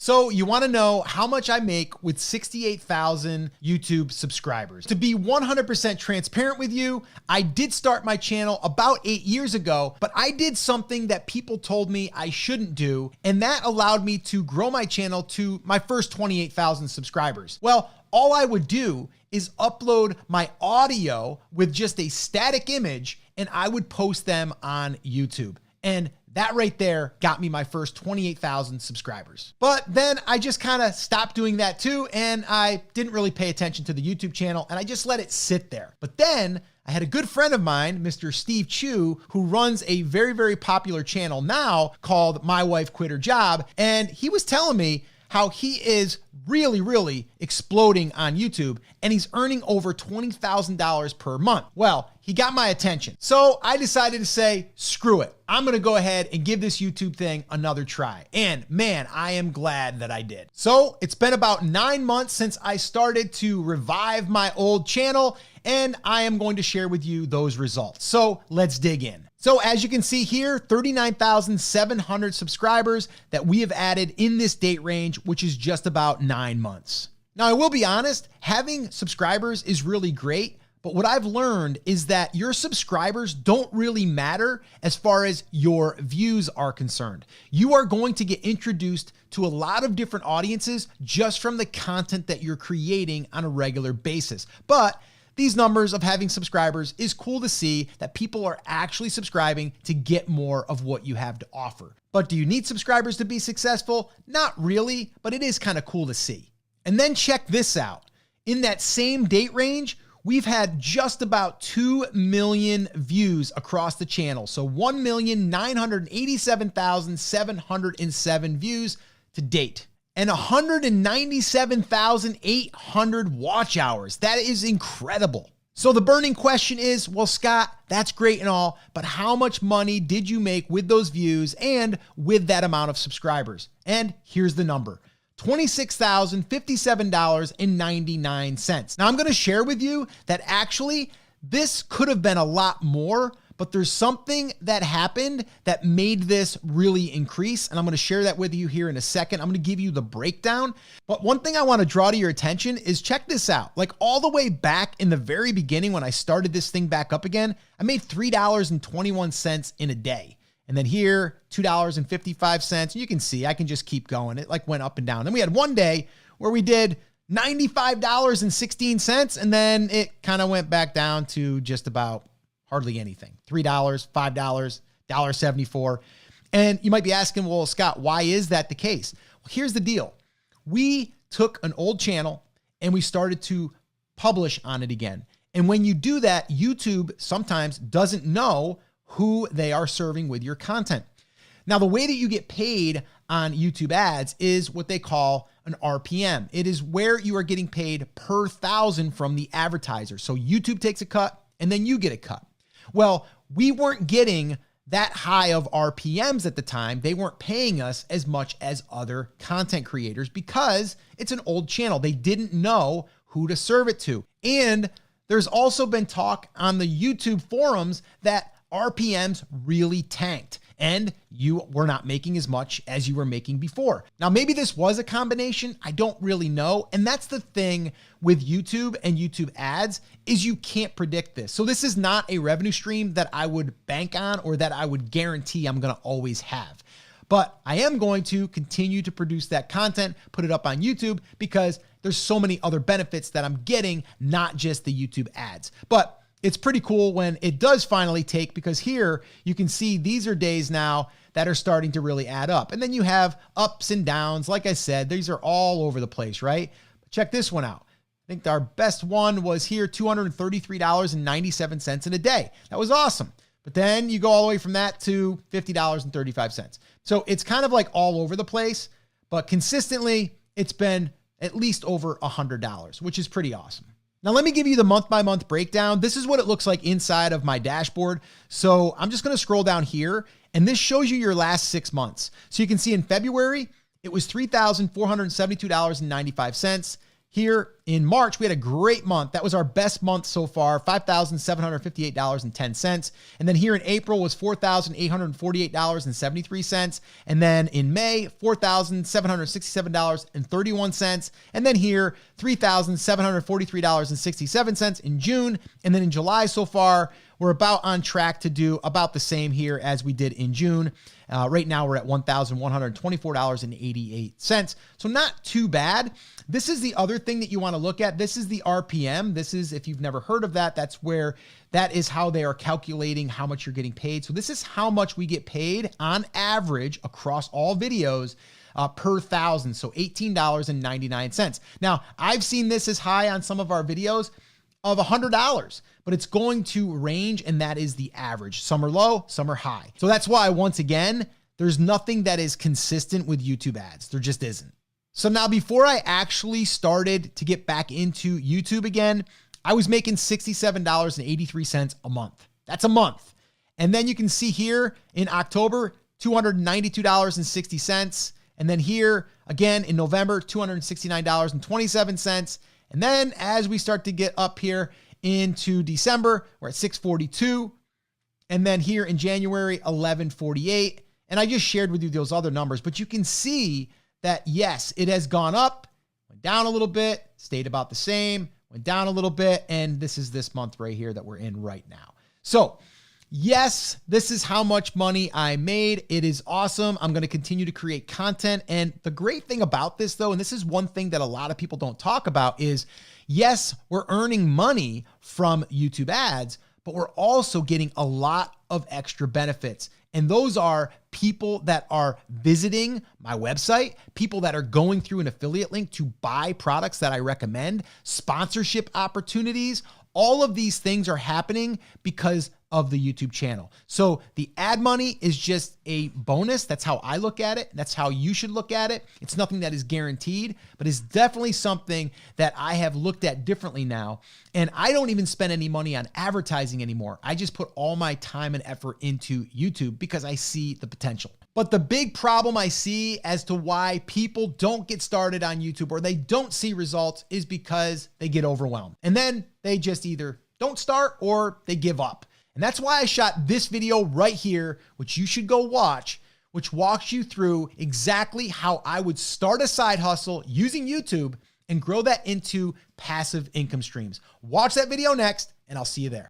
So you want to know how much I make with 68,000 YouTube subscribers. To be 100% transparent with you, I did start my channel about 8 years ago, but I did something that people told me I shouldn't do, and that allowed me to grow my channel to my first 28,000 subscribers. Well, all I would do is upload my audio with just a static image, and I would post them on YouTube. And that right there got me my first 28,000 subscribers. But then I just kind of stopped doing that too, and I didn't really pay attention to the YouTube channel, and I just let it sit there. But then I had a good friend of mine, Mr. Steve Chu, who runs a very, very popular channel now called My Wife Quit Her Job, and he was telling me how he is really exploding on YouTube, and he's earning over $20,000 per month. Well, he got my attention. So I decided to say, screw it. I'm gonna go ahead and give this YouTube thing another try. And man, I am glad that I did. So it's been about 9 months since I started to revive my old channel, and I am going to share with you those results. So let's dig in. So as you can see here, 39,700 subscribers that we have added in this date range, which is just about 9 months. Now, I will be honest, having subscribers is really great, but what I've learned is that your subscribers don't really matter as far as your views are concerned. You are going to get introduced to a lot of different audiences just from the content that you're creating on a regular basis. But these numbers of having subscribers is cool to see that people are actually subscribing to get more of what you have to offer. But do you need subscribers to be successful? Not really, but it is kind of cool to see. And then check this out. In that same date range, we've had just about 2 million views across the channel. So 1,987,707 views to date, and 197,800 watch hours. That is incredible. So the burning question is, well, Scott, that's great and all, but how much money did you make with those views and with that amount of subscribers? And here's the number. $26,057.99. Now I'm going to share with you that actually this could have been a lot more, but there's something that happened that made this really increase. And I'm going to share that with you here in a second. I'm going to give you the breakdown. But one thing I want to draw to your attention is check this out. Like all the way back in the very beginning, when I started this thing back up again, I made $3.21 in a day. And then here, $2.55. And you can see, I can just keep going. It like went up and down. Then we had one day where we did $95.16. And then it kind of went back down to just about hardly anything. $3, $5, $1.74. And you might be asking, well, Scott, why is that the case? Well, here's the deal. We took an old channel and we started to publish on it again. And when you do that, YouTube sometimes doesn't know who they are serving with your content. Now, the way that you get paid on YouTube ads is what they call an RPM. It is where you are getting paid per thousand from the advertiser. So YouTube takes a cut and then you get a cut. Well, we weren't getting that high of RPMs at the time. They weren't paying us as much as other content creators because it's an old channel. They didn't know who to serve it to. And there's also been talk on the YouTube forums that RPMs really tanked and you were not making as much as you were making before. Now, maybe this was a combination. I don't really know. And that's the thing with YouTube and YouTube ads is you can't predict this. So this is not a revenue stream that I would bank on or that I would guarantee I'm going to always have. But I am going to continue to produce that content, put it up on YouTube because there's so many other benefits that I'm getting, not just the YouTube ads. But it's pretty cool when it does finally take, because here you can see these are days now that are starting to really add up. And then you have ups and downs. Like I said, these are all over the place, right? But check this one out. I think our best one was here, $233.97 in a day. That was awesome. But then you go all the way from that to $50.35. So it's kind of like all over the place, but consistently it's been at least over $100, which is pretty awesome. Now, let me give you the month-by-month breakdown. This is what it looks like inside of my dashboard. So I'm just going to scroll down here, and this shows you your last 6 months. So you can see in February, it was $3,472.95. Here in March, we had a great month. That was our best month so far, $5,758.10. And then here in April was $4,848.73. And then in May, $4,767.31. And then here, $3,743.67 in June. And then in July so far, we're about on track to do about the same here as we did in June. Right now we're at $1,124.88. So not too bad. This is the other thing that you want to look at. This is the RPM. This is, if you've never heard of that, that is how they are calculating how much you're getting paid. So this is how much we get paid on average across all videos per thousand. So $18.99. Now, I've seen this as high on some of our videos of $100, but it's going to range, and that is the average. Some are low, some are high. So that's why, once again, there's nothing that is consistent with YouTube ads. There just isn't. So now, before I actually started to get back into YouTube again, I was making $67.83 a month. That's a month. And then you can see here in October, $292.60. And then here again in November, $269.27. And then as we start to get up here into December, we're at $642. And then here in January, $1148. And I just shared with you those other numbers, but you can see that yes, it has gone up, went down a little bit, stayed about the same, went down a little bit. And this is this month right here that we're in right now. So yes, this is how much money I made. It is awesome. I'm going to continue to create content. And the great thing about this though, and this is one thing that a lot of people don't talk about, is yes, we're earning money from YouTube ads, but we're also getting a lot of extra benefits. And those are people that are visiting my website, people that are going through an affiliate link to buy products that I recommend, sponsorship opportunities. All of these things are happening because of the YouTube channel. So the ad money is just a bonus. That's how I look at it. That's how you should look at it. It's nothing that is guaranteed, but it's definitely something that I have looked at differently now. And I don't even spend any money on advertising anymore. I just put all my time and effort into YouTube because I see the potential. But the big problem I see as to why people don't get started on YouTube or they don't see results is because they get overwhelmed. And then they just either don't start or they give up. And that's why I shot this video right here, which you should go watch, which walks you through exactly how I would start a side hustle using YouTube and grow that into passive income streams. Watch that video next, and I'll see you there.